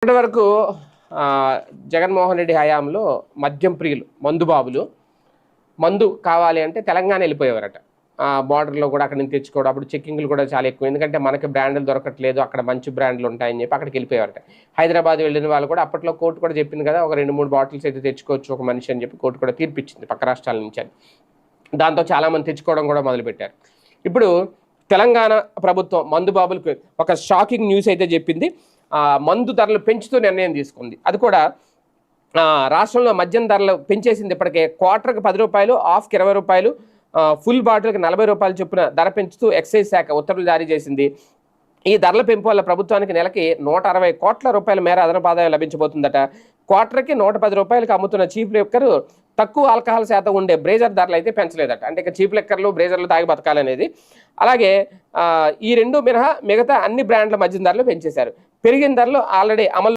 ఇప్పటి వరకు జగన్మోహన్ రెడ్డి హయాంలో మద్యం ప్రియులు, మందుబాబులు మందు కావాలి అంటే తెలంగాణ వెళ్ళిపోయేవారట. బార్డర్లో కూడా అక్కడ నుంచి తెచ్చుకోవడం. అప్పుడు చెక్కింగ్లు కూడా చాలా ఎక్కువ, ఎందుకంటే మనకి బ్రాండ్లు దొరకట్లేదు, అక్కడ మంచి బ్రాండ్లు ఉంటాయని చెప్పి అక్కడికి వెళ్ళిపోయేవారట. హైదరాబాద్ వెళ్ళిన వాళ్ళు కూడా అప్పట్లో కోర్టు కూడా చెప్పింది కదా, ఒక 2-3 బాటిల్స్ అయితే తెచ్చుకోవచ్చు ఒక మనిషి అని చెప్పి కోర్టు కూడా తీర్పిచ్చింది పక్క రాష్ట్రాల నుంచి అని. దాంతో చాలామంది తెచ్చుకోవడం కూడా మొదలుపెట్టారు. ఇప్పుడు తెలంగాణ ప్రభుత్వం మందుబాబులకు ఒక షాకింగ్ న్యూస్ అయితే చెప్పింది. మందు ధరలు పెంచుతూ నిర్ణయం తీసుకుంది. అది కూడా రాష్ట్రంలో మద్యం ధరలు పెంచేసింది. ఇప్పటికే క్వార్టర్కి 10 రూపాయలు, హాఫ్కి 20 రూపాయలు, ఫుల్ బాటిల్కి 40 రూపాయలు చొప్పున ధర పెంచుతూ ఎక్సైజ్ శాఖ ఉత్తర్వులు జారీ చేసింది. ఈ ధరల పెంపు వల్ల ప్రభుత్వానికి నెలకి 160 కోట్ల రూపాయల మేర అదనపు ఆదాయం లభించబోతుందట. క్వార్టర్కి 110 రూపాయలకు అమ్ముతున్న చీప్ లిక్కర్ తక్కువ ఆల్కహాల్ శాతం ఉండే బ్రేజర్ ధరలు అయితే పెంచలేదట. అంటే ఇక చీప్ లిక్కర్లు, బ్రేజర్లు తాగి బతకాలనేది. అలాగే ఈ రెండు మినహా మిగతా అన్ని బ్రాండ్ల మద్యం ధరలు పెంచేశారు. పెరిగిన ధరలు ఆల్రెడీ అమలు